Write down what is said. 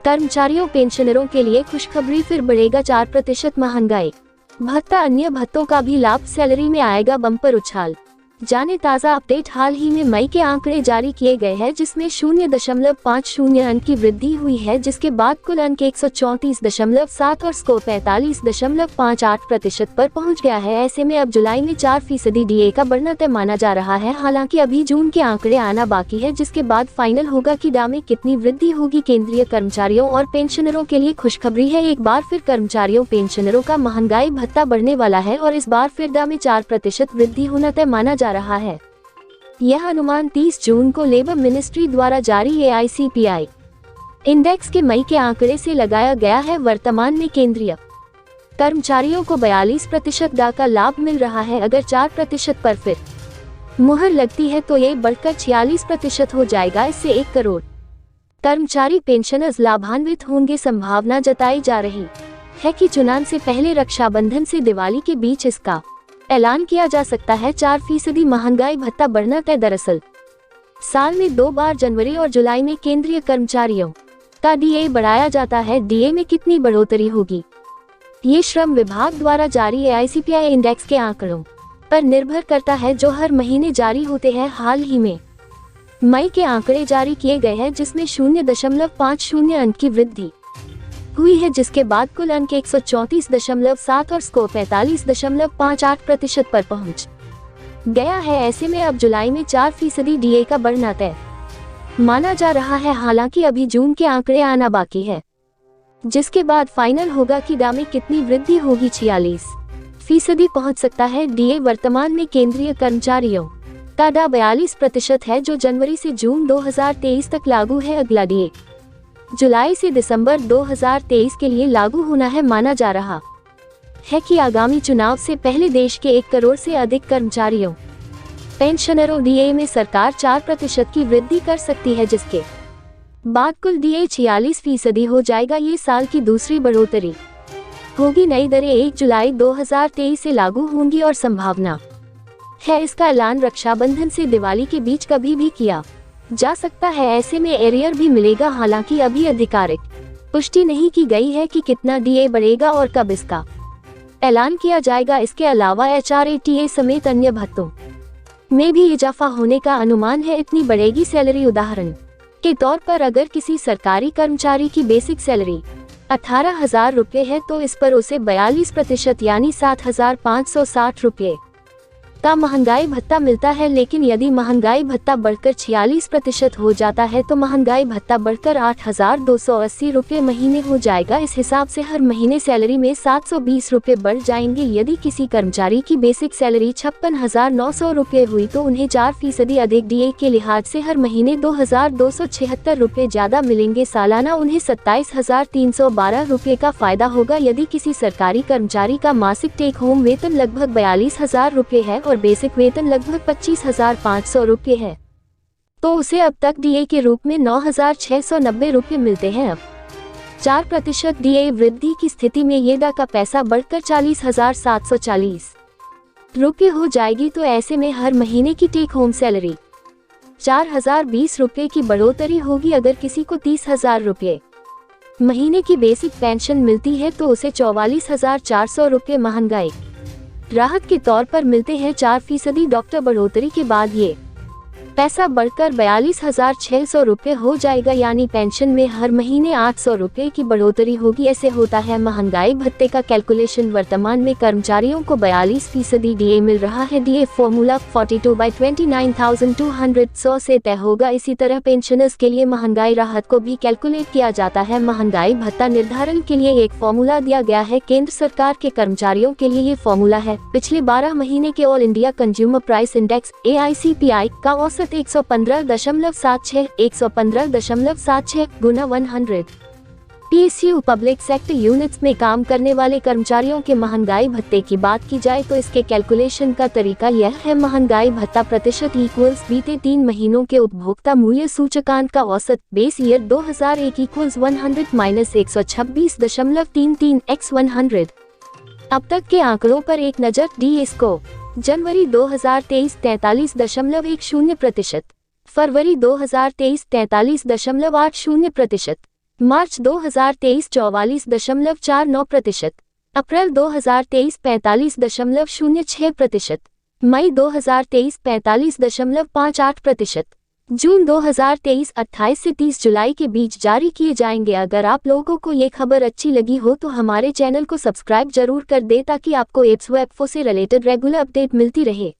कर्मचारियों पेंशनरों के लिए खुशखबरी, फिर बढ़ेगा 4% महंगाई भत्ता, अन्य भत्तों का भी लाभ, सैलरी में आएगा बम्पर उछाल। जाने ताज़ा अपडेट। हाल ही में मई के आंकड़े जारी किए गए हैं जिसमें 0.50 अंक की वृद्धि हुई है, जिसके बाद कुल अंक 134.7 और स्कोर 45.58% पर पहुंच गया है। ऐसे में अब जुलाई में 4% डीए का बढ़ना तय माना जा रहा है। हालांकि अभी जून के आंकड़े आना बाकी है, जिसके बाद फाइनल होगा कि डा में कितनी वृद्धि होगी। केंद्रीय कर्मचारियों और पेंशनरों के लिए खुशखबरी है, एक बार फिर कर्मचारियों पेंशनरों का महंगाई भत्ता बढ़ने वाला है और इस बार फिर डा में 4% वृद्धि होना तय माना जा रहा है। यह अनुमान 30 जून को लेबर मिनिस्ट्री द्वारा जारी एआईसीपीआई इंडेक्स के मई के आंकड़े से लगाया गया है। वर्तमान में केंद्रीय कर्मचारियों को 42% डा का लाभ मिल रहा है। अगर 4% पर फिर मुहर लगती है तो ये बढ़कर 46% हो जाएगा। इससे 1 करोड़ कर्मचारी पेंशनर्स लाभान्वित होंगे। संभावना जताई जा रही है कि चुनाव से पहले रक्षाबंधन से दिवाली के बीच इसका ऐलान किया जा सकता है। 4% महंगाई भत्ता बढ़ना तय। दरअसल साल में 2 बार जनवरी और जुलाई में केंद्रीय कर्मचारियों का डीए बढ़ाया जाता है। डीए में कितनी बढ़ोतरी होगी, ये श्रम विभाग द्वारा जारी एआईसीपीआई इंडेक्स के आंकड़ों पर निर्भर करता है, जो हर महीने जारी होते हैं। हाल ही में मई के आंकड़े जारी किए गए हैं जिसमें 0.50 अंक की वृद्धि हुई है, जिसके बाद कुल अंक 134.7 और स्कोर 45.58% पर पहुंच गया है। ऐसे में अब जुलाई में 4% डीए का बढ़ना तय माना जा रहा है। हालांकि अभी जून के आंकड़े आना बाकी है, जिसके बाद फाइनल होगा कि डा में कितनी वृद्धि होगी। 46% पहुंच सकता है डीए। वर्तमान में केंद्रीय कर्मचारियों का डा 42% है, जो जनवरी से जून 2023 तक लागू है। अगला डीए जुलाई से दिसंबर 2023 के लिए लागू होना है। माना जा रहा है कि आगामी चुनाव से पहले देश के 1 करोड़ से अधिक कर्मचारियों पेंशनरों डीए में सरकार 4% की वृद्धि कर सकती है, जिसके बाद कुल डीए 46% हो जाएगा। ये साल की दूसरी बढ़ोतरी होगी। नई दरें 1 जुलाई 2023 से लागू होंगी और संभावना है इसका ऐलान रक्षाबंधन से दिवाली के बीच कभी भी किया जा सकता है। ऐसे में एरियर भी मिलेगा। हालांकि अभी आधिकारिक पुष्टि नहीं की गई है कि कितना डीए बढ़ेगा और कब इसका ऐलान किया जाएगा। इसके अलावा एचआरएटीए समेत अन्य भत्तों में भी इजाफा होने का अनुमान है। इतनी बढ़ेगी सैलरी। उदाहरण के तौर पर अगर किसी सरकारी कर्मचारी की बेसिक सैलरी 18,000 रुपये है तो इस पर उसे 42% यानी 7,560 रुपये का महंगाई भत्ता मिलता है। लेकिन यदि महंगाई भत्ता बढ़कर 46% हो जाता है तो महंगाई भत्ता बढ़कर 8,280 रुपये महीने हो जाएगा। इस हिसाब से हर महीने सैलरी में 720 रुपये बढ़ जाएंगे। यदि किसी कर्मचारी की बेसिक सैलरी 56,900 रुपये हुई तो उन्हें 4% अधिक डीए के लिहाज से हर महीने 2,276 रुपये ज्यादा मिलेंगे। सालाना उन्हें 27,312 रुपये का फायदा होगा। यदि किसी सरकारी कर्मचारी का मासिक टेक होम वेतन लगभग 42,000 रुपये है और बेसिक वेतन लगभग 25,500 रुपये है तो उसे अब तक डीए के रूप में 9,690 रुपये मिलते हैं। अब 4% डीए वृद्धि की स्थिति में ये डा का पैसा बढ़कर 40,740 रुपये हो जाएगी। तो ऐसे में हर महीने की टेक होम सैलरी 4,020 रुपये की बढ़ोतरी होगी। अगर किसी को 30,000 रुपये महीने की बेसिक पेंशन मिलती है तो उसे 44,400 रुपये महंगाई राहत के तौर पर मिलते हैं। 4% डॉक्टर बढ़ोतरी के बाद ये पैसा बढ़कर 42,600 रुपये हो जाएगा, यानी पेंशन में हर महीने 800 रुपये की बढ़ोतरी होगी। ऐसे होता है महंगाई भत्ते का कैलकुलेशन। वर्तमान में कर्मचारियों को 42% डीए मिल रहा है। डीए फॉर्मूला 42/29,200 से तय होगा। इसी तरह पेंशनर्स के लिए महंगाई राहत को भी कैलकुलेट किया जाता है। महंगाई भत्ता निर्धारण के लिए एक फॉर्मूला दिया गया है। केंद्र सरकार के कर्मचारियों के लिए ये फॉर्मूला है पिछले 12 महीने के all India consumer price index AICPI का औसत 115.76 गुना 100। PSU पब्लिक सेक्टर यूनिट्स में काम करने वाले कर्मचारियों के महंगाई भत्ते की बात की जाए तो इसके कैलकुलेशन का तरीका यह है। महंगाई भत्ता प्रतिशत इक्वल्स बीते 3 महीनों के उपभोक्ता मूल्य सूचकांक का औसत base year 2001 equals 100 minus 126.33 x 100। अब तक के आंकड़ों पर एक नजर। डी स्को जनवरी 2023 43.10%, फरवरी 2023 43.80%, मार्च 2023 44.49%, अप्रैल 2023 45.06%, मई 2023 45.58%, जून 2023 28 से 30 जुलाई के बीच जारी किए जाएंगे। अगर आप लोगों को ये खबर अच्छी लगी हो तो हमारे चैनल को सब्सक्राइब जरूर कर दे ताकि आपको एप्स व एफओ से रिलेटेड रेगुलर अपडेट मिलती रहे।